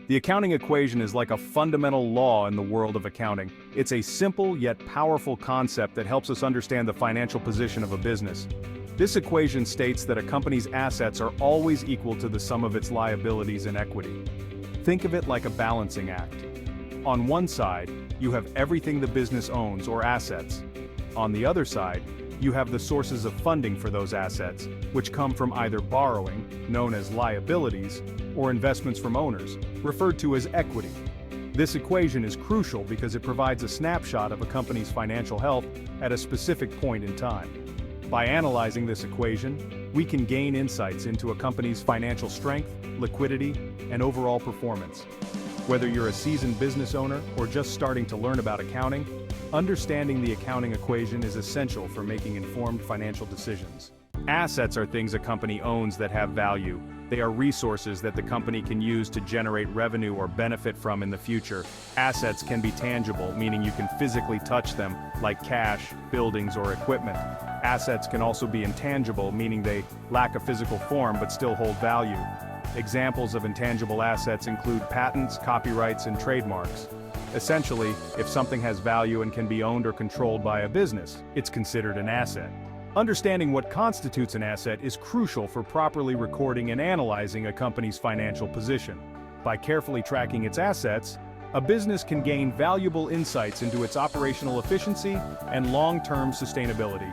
The accounting equation is like a fundamental law in the world of accounting. It's a simple yet powerful concept that helps us understand the financial position of a business. This equation states that a company's assets are always equal to the sum of its liabilities and equity. Think of it like a balancing act. On one side, you have everything the business owns or assets. On the other side, you have the sources of funding for those assets, which come from either borrowing, known as liabilities, or investments from owners, referred to as equity. This equation is crucial because it provides a snapshot of a company's financial health at a specific point in time. By analyzing this equation, we can gain insights into a company's financial strength, liquidity, and overall performance. Whether you're a seasoned business owner or just starting to learn about accounting, understanding the accounting equation is essential for making informed financial decisions. Assets are things a company owns that have value. They are resources that the company can use to generate revenue or benefit from in the future. Assets can be tangible, meaning you can physically touch them, like cash, buildings, or equipment. Assets can also be intangible, meaning they lack a physical form but still hold value. Examples of intangible assets include patents, copyrights, and trademarks. Essentially, if something has value and can be owned or controlled by a business, it's considered an asset. Understanding what constitutes an asset is crucial for properly recording and analyzing a company's financial position. By carefully tracking its assets, a business can gain valuable insights into its operational efficiency and long-term sustainability.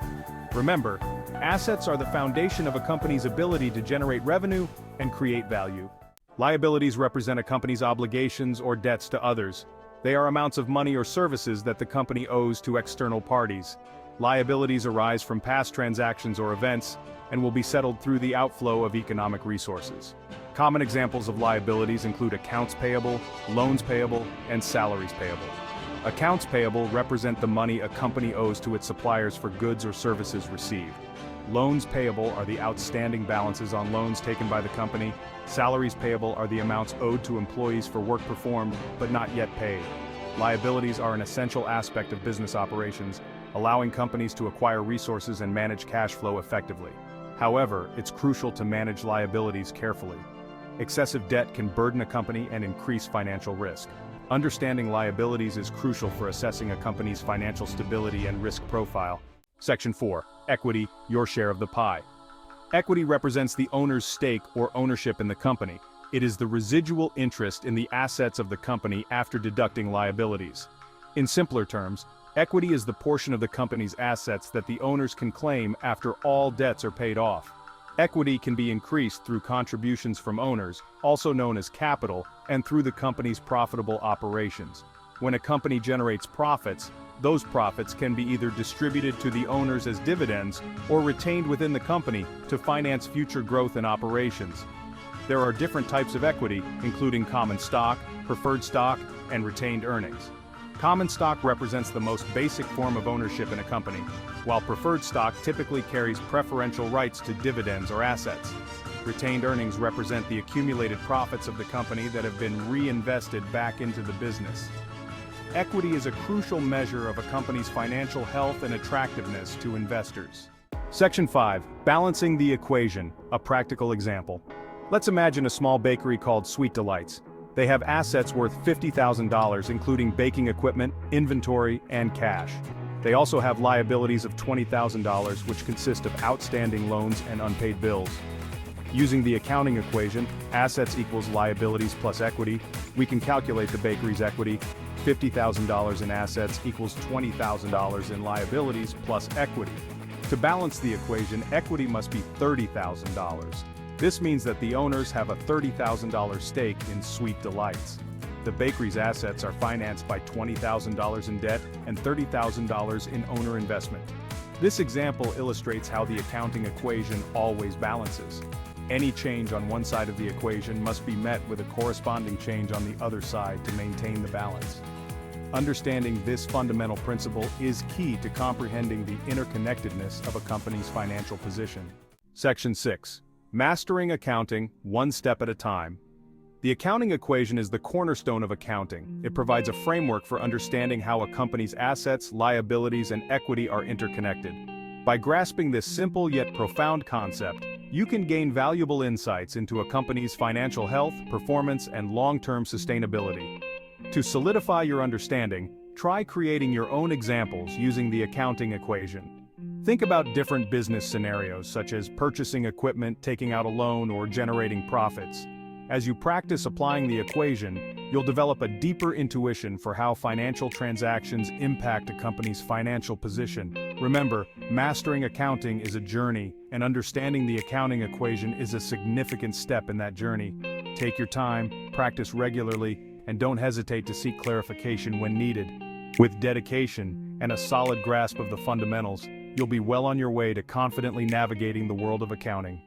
Remember, assets are the foundation of a company's ability to generate revenue and create value. Liabilities represent a company's obligations or debts to others. They are amounts of money or services that the company owes to external parties. Liabilities arise from past transactions or events and will be settled through the outflow of economic resources. Common examples of liabilities include accounts payable, loans payable, and salaries payable. Accounts payable represent the money a company owes to its suppliers for goods or services received. Loans payable are the outstanding balances on loans taken by the company. Salaries payable are the amounts owed to employees for work performed but not yet paid. Liabilities are an essential aspect of business operations, allowing companies to acquire resources and manage cash flow effectively. However, it's crucial to manage liabilities carefully. Excessive debt can burden a company and increase financial risk. Understanding liabilities is crucial for assessing a company's financial stability and risk profile. Section 4. Equity, your share of the pie. Equity represents the owner's stake or ownership in the company. It is the residual interest in the assets of the company after deducting liabilities. In simpler terms, equity is the portion of the company's assets that the owners can claim after all debts are paid off. Equity can be increased through contributions from owners, also known as capital, and through the company's profitable operations. When a company generates profits, those profits can be either distributed to the owners as dividends or retained within the company to finance future growth in operations. There are different types of equity, including common stock, preferred stock, and retained earnings. Common stock represents the most basic form of ownership in a company, while preferred stock typically carries preferential rights to dividends or assets. Retained earnings represent the accumulated profits of the company that have been reinvested back into the business. Equity is a crucial measure of a company's financial health and attractiveness to investors. Section 5. Balancing the equation, a practical example. Let's imagine a small bakery called Sweet Delights. They have assets worth $50,000, including baking equipment, inventory, and cash. They also have liabilities of $20,000, which consist of outstanding loans and unpaid bills. Using the accounting equation, assets equals liabilities plus equity, we can calculate the bakery's equity. $50,000 in assets equals $20,000 in liabilities plus equity. To balance the equation, equity must be $30,000. This means that the owners have a $30,000 stake in Sweet Delights. The bakery's assets are financed by $20,000 in debt and $30,000 in owner investment. This example illustrates how the accounting equation always balances. Any change on one side of the equation must be met with a corresponding change on the other side to maintain the balance. Understanding this fundamental principle is key to comprehending the interconnectedness of a company's financial position. Section 6. Mastering accounting, one step at a time. The accounting equation is the cornerstone of accounting. It provides a framework for understanding how a company's assets, liabilities, and equity are interconnected. By grasping this simple yet profound concept, You can gain valuable insights into a company's financial health, performance, and long-term sustainability. To solidify your understanding, try creating your own examples using the accounting equation. Think about different business scenarios such as purchasing equipment, taking out a loan, or generating profits. As you practice applying the equation, you'll develop a deeper intuition for how financial transactions impact a company's financial position. Remember, mastering accounting is a journey, and understanding the accounting equation is a significant step in that journey. Take your time, practice regularly, and don't hesitate to seek clarification when needed. With dedication and a solid grasp of the fundamentals, you'll be well on your way to confidently navigating the world of accounting.